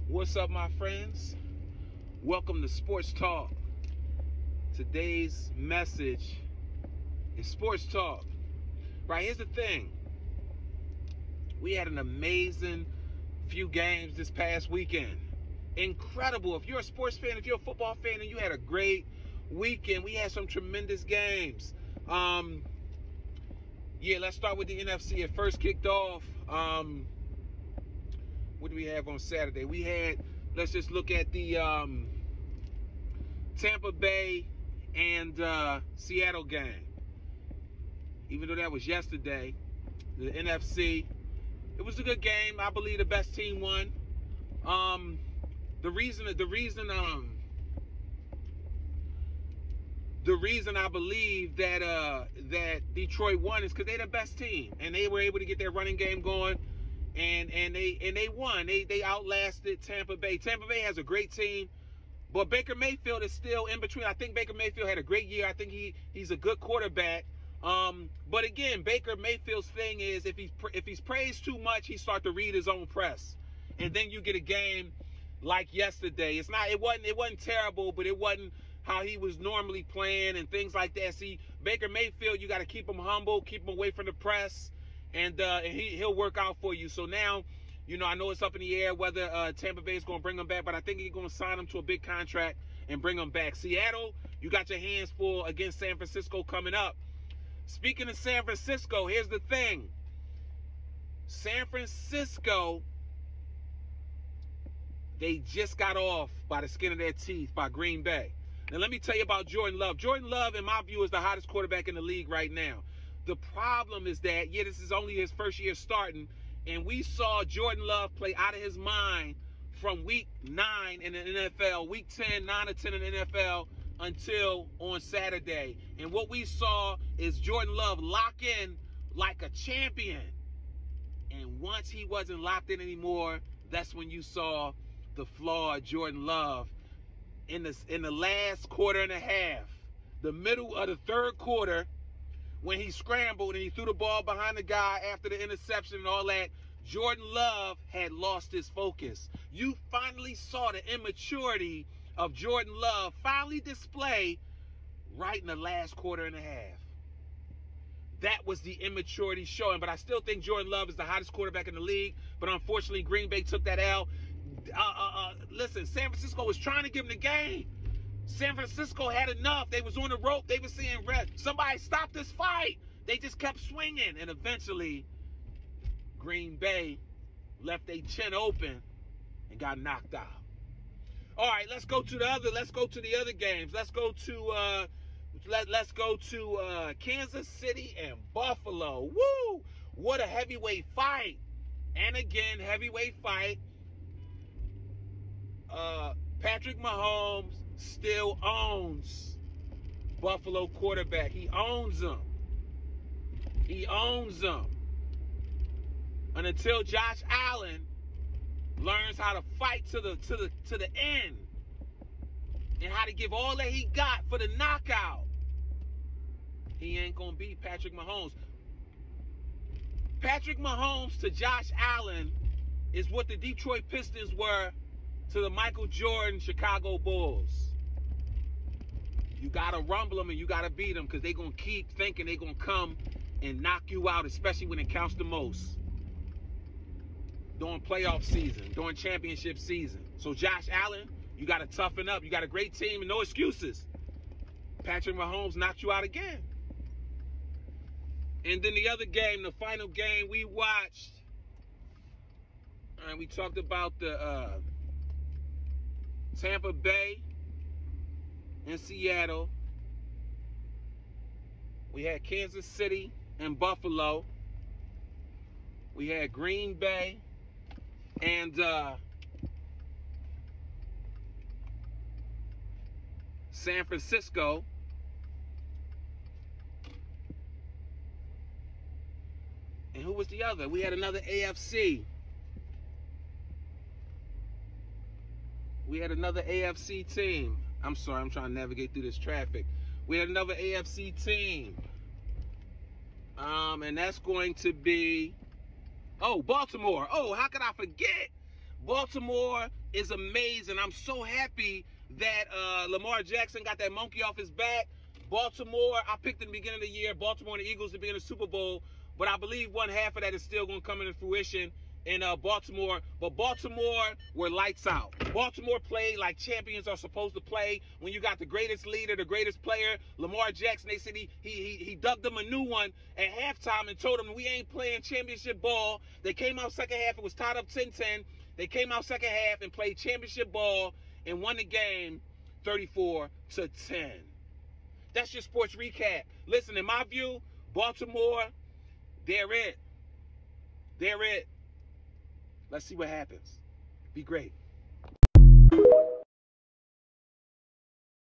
What's up, my friends? Welcome to Sports Talk. Today's message is Sports Talk. Right, here's the thing. We had an amazing few games this past weekend. Incredible. If you're a sports fan, if you're a football fan, and you had a great weekend, we had some tremendous games. Let's start with the NFC. It first kicked off. What do we have on Saturday? Let's just look at the Tampa Bay and Seattle game. Even though that was yesterday, the NFC, it was a good game. I believe the best team won. The reason I believe that Detroit won is because they're the best team, and they were able to get their running game going, and they won. They outlasted Tampa Bay. Tampa Bay has a great team, but Baker Mayfield is still in between. I think Baker Mayfield had a great year. I think he's a good quarterback. But again, Baker Mayfield's thing is if he's praised too much, he starts to read his own press, and then you get a game like yesterday. It wasn't terrible, but it wasn't how he was normally playing and things like that. See, Baker Mayfield, you got to keep him humble, keep him away from the press, and he'll work out for you. So now, I know it's up in the air whether Tampa Bay is going to bring him back, but I think he's going to sign him to a big contract and bring him back. Seattle, you got your hands full against San Francisco coming up. Speaking of San Francisco, here's the thing. San Francisco, they just got off by the skin of their teeth by Green Bay. Now, let me tell you about Jordan Love. Jordan Love, in my view, is the hottest quarterback in the league right now. The problem is that, this is only his first year starting, and we saw Jordan Love play out of his mind from week 9 in the NFL, week 10, 9 or 10 in the NFL, until on Saturday. And what we saw is Jordan Love lock in like a champion. And once he wasn't locked in anymore, that's when you saw the flawed Jordan Love. In the last quarter and a half, the middle of the third quarter, when he scrambled and he threw the ball behind the guy after the interception and all that, Jordan Love had lost his focus. You finally saw the immaturity of Jordan Love finally display right in the last quarter and a half. That was the immaturity showing, but I still think Jordan Love is the hottest quarterback in the league, but unfortunately Green Bay took that L. Listen, San Francisco was trying to give him the game. San Francisco had enough. They was on the rope. They were saying, somebody stop this fight. They just kept swinging. And eventually, Green Bay left their chin open and got knocked out. All right, let's go to the other games. Let's go to Kansas City and Buffalo. Woo! What a heavyweight fight. And again, heavyweight fight. Patrick Mahomes still owns Buffalo quarterback. He owns them. And until Josh Allen learns how to fight to the end and how to give all that he got for the knockout, he ain't gonna beat Patrick Mahomes. Patrick Mahomes to Josh Allen is what the Detroit Pistons were to the Michael Jordan Chicago Bulls. You got to rumble them and you got to beat them because they're going to keep thinking they're going to come and knock you out, especially when it counts the most. During playoff season, during championship season. So Josh Allen, you got to toughen up. You got a great team and no excuses. Patrick Mahomes knocked you out again. And then the other game, the final game we watched, and we talked about the Tampa Bay and Seattle. We had Kansas City and Buffalo. We had Green Bay and San Francisco. And who was the other? We had another AFC. We had another AFC team. I'm sorry, I'm trying to navigate through this traffic. We had another AFC team. And that's going to be, Baltimore. Oh, how could I forget? Baltimore is amazing. I'm so happy that Lamar Jackson got that monkey off his back. Baltimore, I picked in the beginning of the year, Baltimore and the Eagles to be in the Super Bowl, but I believe one half of that is still going to come into fruition in Baltimore. But Baltimore were lights out. Baltimore played like champions are supposed to play. When you got the greatest leader, the greatest player, Lamar Jackson, they said he dubbed them a new one at halftime and told them we ain't playing championship ball. They came out second half, it was tied up 10-10. They came out second half and played championship ball and won the game 34-10. That's your sports recap. Listen, in my view, Baltimore, they're it. They're it. Let's see what happens. Be great.